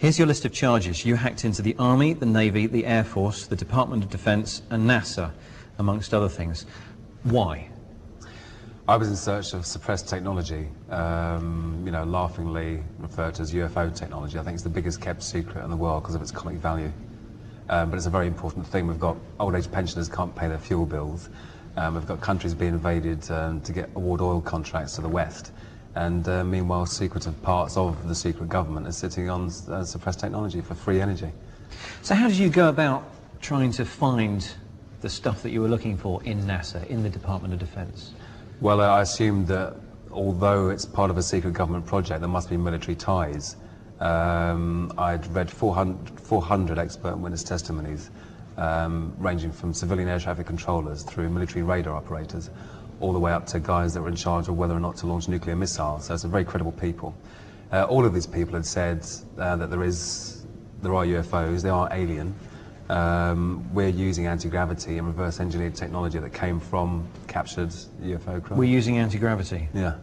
Here's your list of charges. You hacked into the Army, the Navy, the Air Force, the Department of Defense and NASA, amongst other things. Why? I was in search of suppressed technology, laughingly referred to as UFO technology. I think it's the biggest kept secret in the world because of its comic value. But it's a very important thing. We've got old age pensioners can't pay their fuel bills. We've got countries being invaded to get award oil contracts to the West. And meanwhile, secretive parts of the secret government are sitting on suppressed technology for free energy. So how did you go about trying to find the stuff that you were looking for in NASA, in the Department of Defense? Well, I assumed that although it's part of a secret government project, there must be military ties. I'd read 400 expert witness testimonies, ranging from civilian air traffic controllers through military radar operators, all the way up to guys that were in charge of whether or not to launch nuclear missiles. So it's very credible people. All of these people had said that there are UFOs, they are alien. We're using anti-gravity and reverse engineered technology that came from captured UFO craft. We're using anti-gravity? Yeah.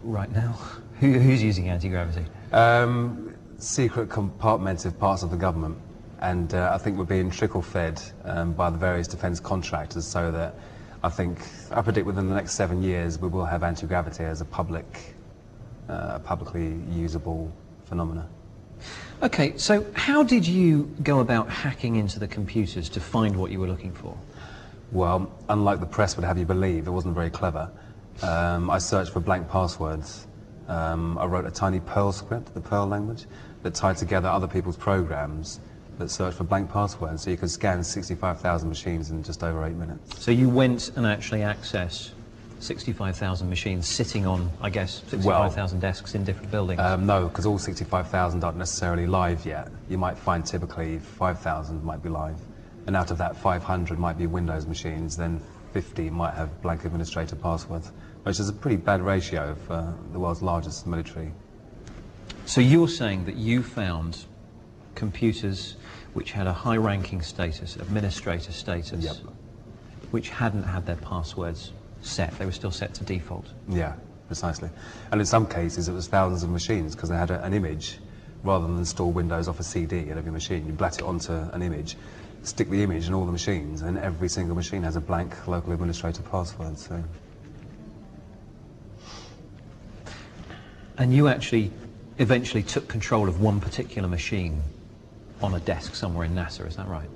Right now? Who's using anti-gravity? Secret compartmented parts of the government. And I think we're being trickle-fed by the various defence contractors, so that I predict within the next 7 years we will have anti-gravity as a publicly usable phenomena. Okay, so how did you go about hacking into the computers to find what you were looking for? Well, unlike the press would have you believe, it wasn't very clever. I searched for blank passwords. I wrote a tiny Perl script, the Perl language, that tied together other people's programs that searched for blank passwords, so you could scan 65,000 machines in just over 8 minutes. So you went and actually accessed 65,000 machines sitting on, I guess, 65,000 desks in different buildings? No, because all 65,000 aren't necessarily live yet. You might find typically 5,000 might be live, and out of that 500 might be Windows machines, then 50 might have blank administrator passwords, which is a pretty bad ratio for the world's largest military. So you're saying that you found computers which had a high-ranking status, administrator status, yep, which hadn't had their passwords set, they were still set to default? Yeah, precisely. And in some cases it was thousands of machines, because they had an image. Rather than install Windows off a CD in every machine, you blat it onto an image, stick the image in all the machines, and every single machine has a blank local administrator password. So. And you actually eventually took control of one particular machine on a desk somewhere in NASA, is that right?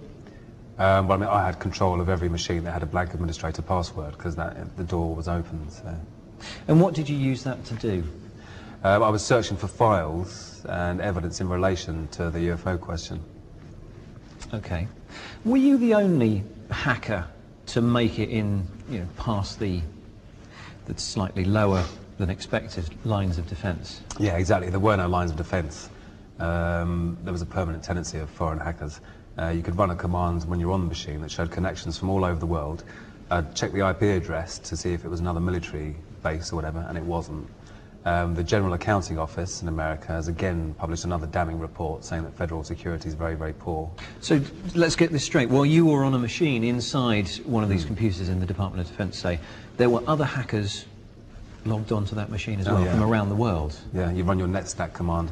Well, I mean, I had control of every machine that had a blank administrator password, because the door was open. So. And what did you use that to do? I was searching for files and evidence in relation to the UFO question. Okay. Were you the only hacker to make it in, past the slightly lower than expected lines of defence? Yeah, exactly. There were no lines of defence. There was a permanent tendency of foreign hackers. You could run a command when you're on the machine that showed connections from all over the world. Check the IP address to see if it was another military base or whatever, and it wasn't. The General Accounting Office in America has again published another damning report saying that federal security is very, very poor. So let's get this straight. While you were on a machine inside one of these computers in the Department of Defense, say, there were other hackers logged onto that machine as well, from around the world? Yeah, you run your netstack command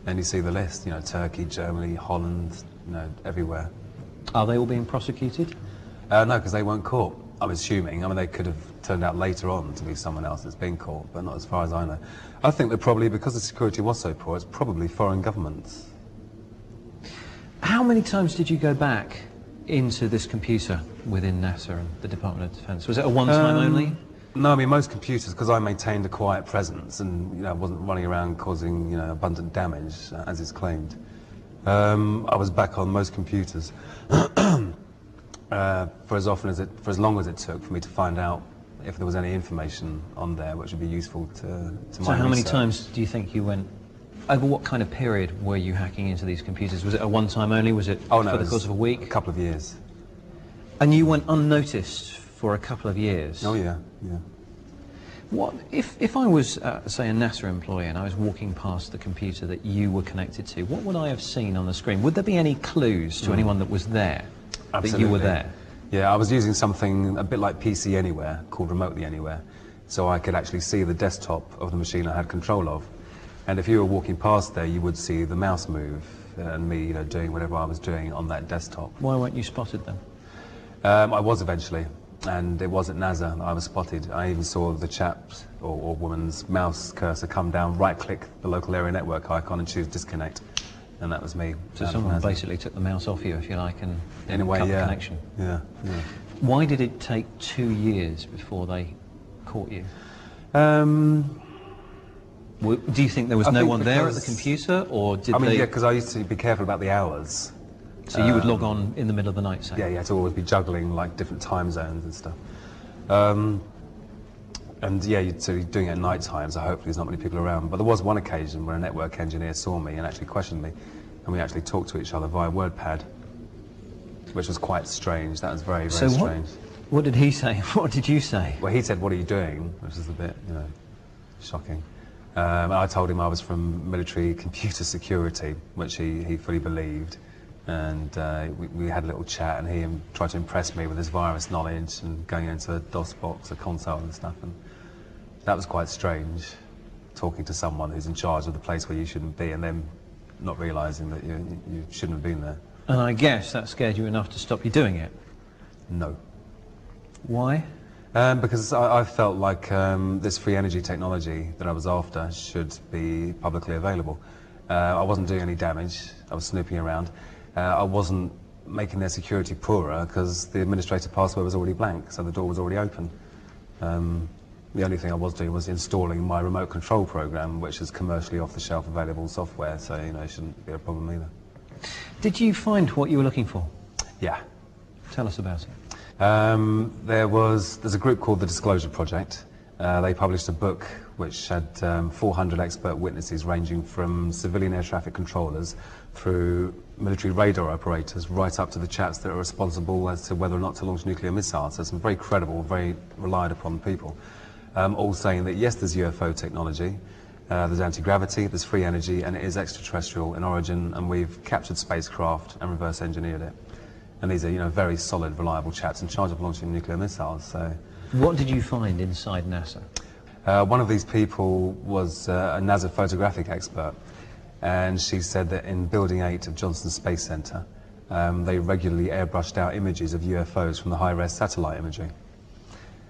and you see the list, Turkey, Germany, Holland, everywhere. Are they all being prosecuted? No, because they weren't caught, I'm assuming. I mean, they could have turned out later on to be someone else that's been caught, but not as far as I know. I think that probably, because the security was so poor, it's probably foreign governments. How many times did you go back into this computer within NASA and the Department of Defense? Was it a one-time only? No, I mean, most computers, because I maintained a quiet presence and wasn't running around causing abundant damage, as is claimed. I was back on most computers for as long as it took for me to find out if there was any information on there which would be useful to my research. So how many times do you think you went? Over what kind of period were you hacking into these computers? Was it a one-time only? Was it for the course of a week? A couple of years. And you went unnoticed for a couple of years? Oh yeah, yeah. What if I was, say, a NASA employee and I was walking past the computer that you were connected to, what would I have seen on the screen? Would there be any clues to anyone that was there? Absolutely. That you were there? Yeah, I was using something a bit like PC Anywhere, called Remotely Anywhere, so I could actually see the desktop of the machine I had control of. And if you were walking past there, you would see the mouse move and me, doing whatever I was doing on that desktop. Why weren't you spotted then? I was eventually, and it was at NASA that I was spotted. I even saw the chap's or woman's mouse cursor come down, right-click the local area network icon and choose disconnect, and that was me. So someone basically took the mouse off you, if you like, and in a way, cut the yeah. connection. Yeah. Why did it take 2 years before they caught you? Do you think there was no one there at the computer, or did they... yeah, because I used to be careful about the hours. So you would log on in the middle of the night, say? Yeah, you had to always be juggling like different time zones and stuff. And yeah, you're doing it at night time, so hopefully there's not many people around. But there was one occasion where a network engineer saw me and actually questioned me, and we actually talked to each other via WordPad, which was quite strange. That was very, very strange. What did he say? What did you say? Well, he said, "What are you doing?" Which is a bit, shocking. I told him I was from military computer security, which he fully believed. And we had a little chat, and he tried to impress me with his virus knowledge and going into a DOS box, a console and stuff. And that was quite strange, talking to someone who's in charge of the place where you shouldn't be, and then not realising that you shouldn't have been there. And I guess that scared you enough to stop you doing it? No. Why? Because I felt like this free energy technology that I was after should be publicly available. I wasn't doing any damage. I was snooping around. I wasn't making their security poorer because the administrator password was already blank, so the door was already open. The only thing I was doing was installing my remote control program, which is commercially off-the-shelf available software, so it shouldn't be a problem either. Did you find what you were looking for? Yeah. Tell us about it. There's a group called the Disclosed Project. They published a book which had 400 expert witnesses ranging from civilian air traffic controllers through military radar operators right up to the chaps that are responsible as to whether or not to launch nuclear missiles. So some very credible, very relied upon people, all saying that yes, there's UFO technology, there's anti-gravity, there's free energy, and it is extraterrestrial in origin, and we've captured spacecraft and reverse engineered it. And these are, very solid, reliable chaps in charge of launching nuclear missiles. So, what did you find inside NASA? One of these people was a NASA photographic expert, and she said that in Building 8 of Johnson Space Center, they regularly airbrushed out images of UFOs from the high-res satellite imagery.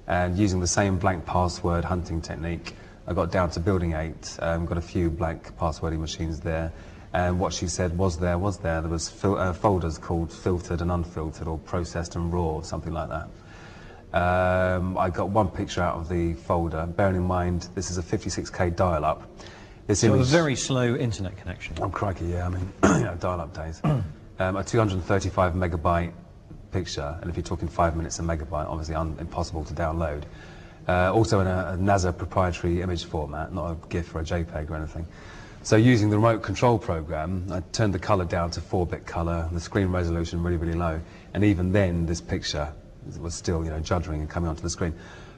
And using the same blank password hunting technique, I got down to Building 8, got a few blank passwording machines there, and what she said was there. There was folders called filtered and unfiltered, or processed and raw, something like that. I got one picture out of the folder, bearing in mind this is a 56K dial-up. So a very slow internet connection. Oh, crikey, yeah, dial-up days. A 235 megabyte picture, and if you're talking 5 minutes a megabyte, obviously impossible to download. Also in a NASA proprietary image format, not a GIF or a JPEG or anything. So using the remote control program, I turned the colour down to 4-bit colour, the screen resolution really, really low, and even then this picture was still, juddering and coming onto the screen.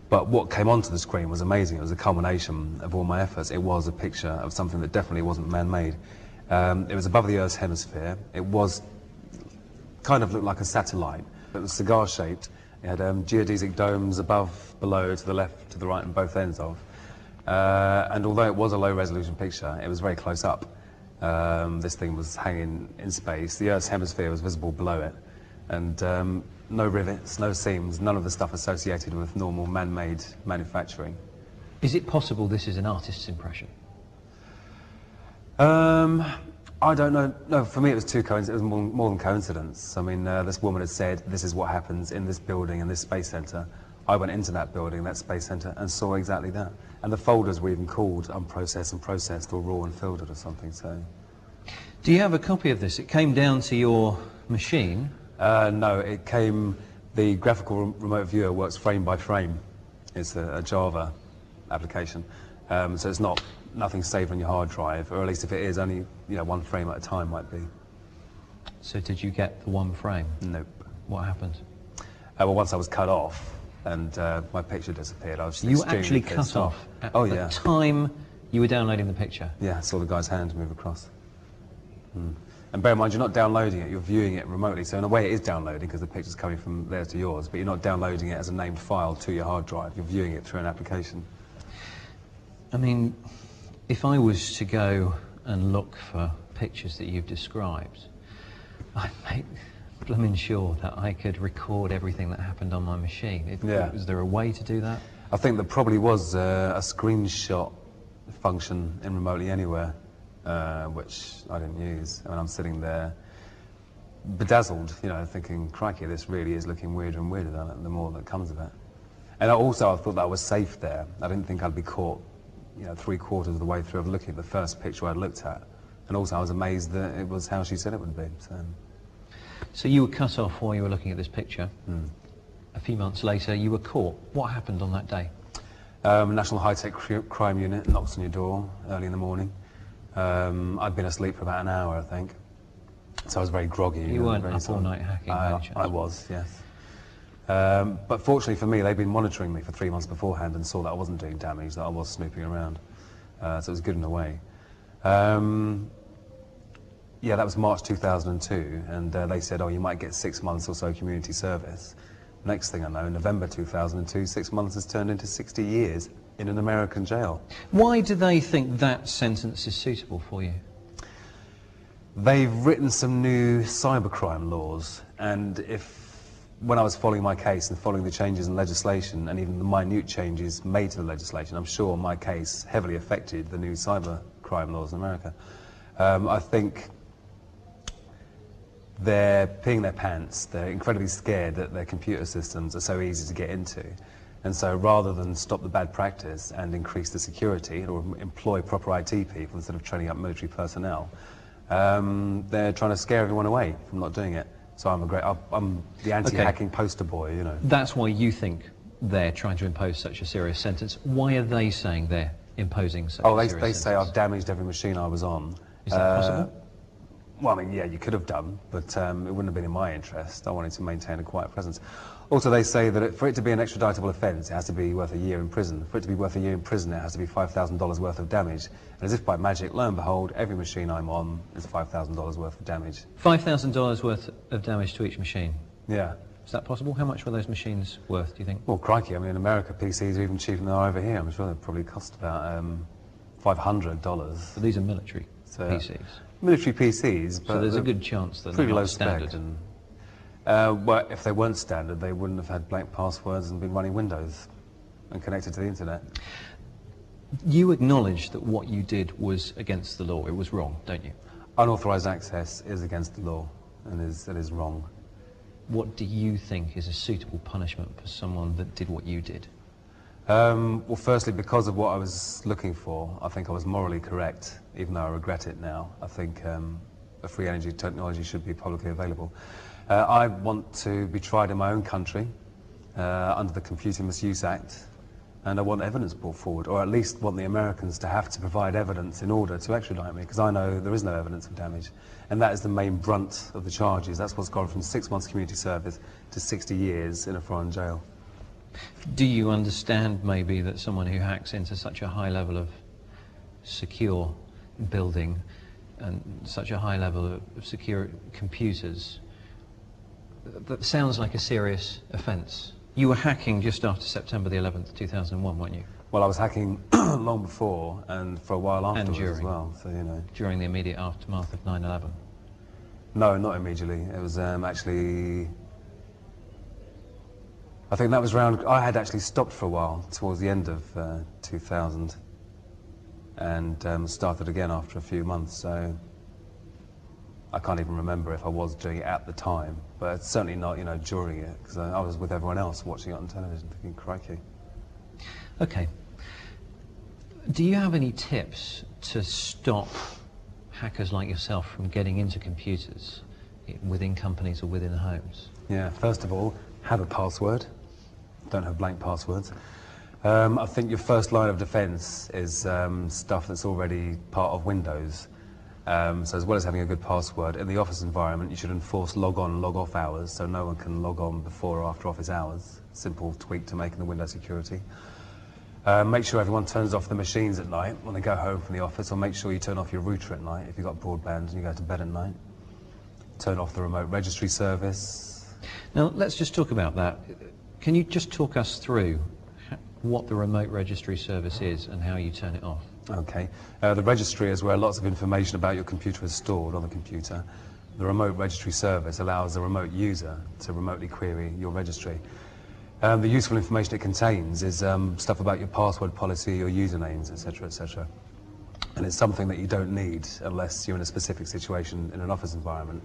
But what came onto the screen was amazing. It was a culmination of all my efforts. It was a picture of something that definitely wasn't man-made. It was above the Earth's hemisphere. It was kind of looked like a satellite. It was cigar-shaped. It had geodesic domes above, below, to the left, to the right, and both ends of. And although it was a low-resolution picture, it was very close up. This thing was hanging in space. The Earth's hemisphere was visible below it. And no rivets, no seams, none of the stuff associated with normal man-made manufacturing. Is it possible this is an artist's impression? I don't know. No, for me it was it was more than coincidence. This woman had said, this is what happens in this building, in this space center. I went into that building, that space center, and saw exactly that. And the folders were even called unprocessed and processed, or raw and filtered or something, so. Do you have a copy of this? It came down to your machine? No, it came, the graphical remote viewer works frame by frame. It's a Java application. So it's nothing saved on your hard drive, or at least if it is, only one frame at a time might be. So did you get the one frame? Nope. What happened? Well, once I was cut off and my picture disappeared, I was You were actually cut off at the time you were downloading the picture? Yeah, I saw the guy's hand move across. And bear in mind, you're not downloading it, you're viewing it remotely. So in a way it is downloading because the picture's coming from there to yours, but you're not downloading it as a named file to your hard drive. You're viewing it through an application. if I was to go and look for pictures that you've described, I'd make blooming sure that I could record everything that happened on my machine. Was there a way to do that? I think there probably was a screenshot function in Remotely Anywhere, which I didn't use. I mean, I'm sitting there bedazzled, you know, thinking, crikey, this really is looking weirder and weirder the more that comes of it. And also, I thought that I was safe there. I didn't think I'd be caught, you know, 3/4 of the way through of looking at the first picture I'd looked at. And also, I was amazed that it was how she said it would be. So you were cut off while you were looking at this picture. A few months later, you were caught. What happened on that day? National High-Tech Crime Unit knocks on your door early in the morning. I'd been asleep for about an hour, I think. So I was very groggy. You weren't up all night hacking, I was, yes. But fortunately for me, they'd been monitoring me for 3 months beforehand and saw that I wasn't doing damage, that I was snooping around. So it was good in a way. Yeah, that was March 2002, and they said, oh, you might get 6 months or so community service. Next thing I know, November 2002, 6 months has turned into 60 years in an American jail. Why do they think that sentence is suitable for you? They've written some new cybercrime laws, and when I was following my case and following the changes in legislation and even the minute changes made to the legislation, I'm sure my case heavily affected the new cybercrime laws in America. I think they're peeing their pants. They're incredibly scared that their computer systems are so easy to get into. And so rather than stop the bad practice and increase the security or employ proper IT people instead of training up military personnel, they're trying to scare everyone away from not doing it. So I'm the anti-hacking poster boy, you know. That's why you think they're trying to impose such a serious sentence. Why are they saying they're imposing such a serious sentence? They say I've damaged every machine I was on. Is that possible? Well, I mean, yeah, you could have done, but it wouldn't have been in my interest. I wanted to maintain a quiet presence. Also, they say that for it to be an extraditable offence, it has to be worth a year in prison. For it to be worth a year in prison, it has to be $5,000 worth of damage. And as if by magic, lo and behold, every machine I'm on is $5,000 worth of damage. $5,000 worth of damage to each machine? Yeah. Is that possible? How much were those machines worth, do you think? Well, crikey, I mean, in America, PCs are even cheaper than they are over here. I'm sure they probably cost about $500. But these are military PCs? Military PCs, but so there's a good chance that pretty they're low not standard. Spec and, well, if they weren't standard, they wouldn't have had blank passwords and been running Windows and connected to the internet. You acknowledge that what you did was against the law. It was wrong, don't you? Unauthorised access is against the law, and it is wrong. What do you think is a suitable punishment for someone that did what you did? Well, firstly, because of what I was looking for, I think I was morally correct, even though I regret it now. I think a free energy technology should be publicly available. I want to be tried in my own country under the Computer Misuse Act, and I want evidence brought forward, or at least want the Americans to have to provide evidence in order to extradite me, because I know there is no evidence of damage. And that is the main brunt of the charges. That's what's gone from 6 months community service to 60 years in a foreign jail. Do you understand maybe that someone who hacks into such a high level of secure building and such a high level of secure computers, that sounds like a serious offence? You were hacking just after September the 11th, 2001, weren't you? Well, I was hacking long before and for a while afterwards as well, so you know. During the immediate aftermath of 9/11? No, not immediately. It was actually... I think that was around... I had actually stopped for a while towards the end of 2000 and started again after a few months, so I can't even remember if I was doing it at the time, but it's certainly not, you know, during it, because I was with everyone else watching it on television thinking, crikey. Okay. Do you have any tips to stop hackers like yourself from getting into computers within companies or within homes? Yeah, first of all, have a password. Don't have blank passwords. I think your first line of defense is stuff that's already part of Windows. So as well as having a good password, in the office environment, you should enforce log on and log off hours, so no one can log on before or after office hours. Simple tweak to make in the Windows security. Make sure everyone turns off the machines at night when they go home from the office, or make sure you turn off your router at night if you've got broadband and you go to bed at night. Turn off the remote registry service. Now, let's just talk about that. Can you just talk us through what the remote registry service is and how you turn it off? Okay. The registry is where lots of information about your computer is stored on the computer. The remote registry service allows the remote user to remotely query your registry. The useful information it contains is stuff about your password policy, your usernames, etc., etc. And it's something that you don't need unless you're in a specific situation in an office environment.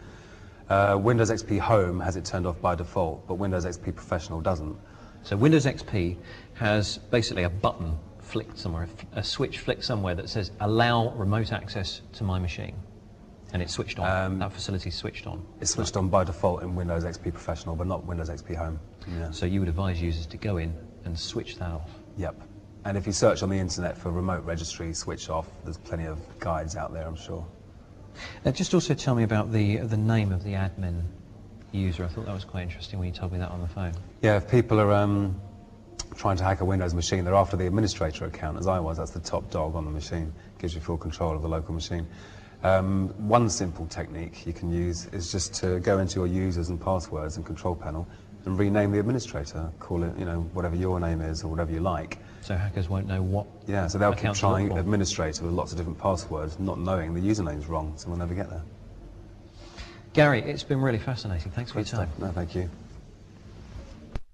Windows XP Home has it turned off by default, but Windows XP Professional doesn't. So Windows XP has basically a button flicked somewhere, a switch flicked somewhere that says allow remote access to my machine. And it's switched on. That facility's switched on. It's switched on by default in Windows XP Professional, but not Windows XP Home. Yeah. So you would advise users to go in and switch that off? Yep. And if you search on the internet for remote registry switch off, there's plenty of guides out there, I'm sure. Just also tell me about the name of the admin user. I thought that was quite interesting when you told me that on the phone. Yeah, if people are trying to hack a Windows machine, they're after the administrator account, as I was. That's the top dog on the machine. Gives you full control of the local machine. One simple technique you can use is just to go into your users and passwords and control panel and rename the administrator. Call it, you know, whatever your name is or whatever you like. So hackers won't know what. Yeah, so they'll keep trying administrator with lots of different passwords, not knowing the username's wrong, so we'll never get there. Gary, it's been really fascinating. Thanks for your time. No, thank you.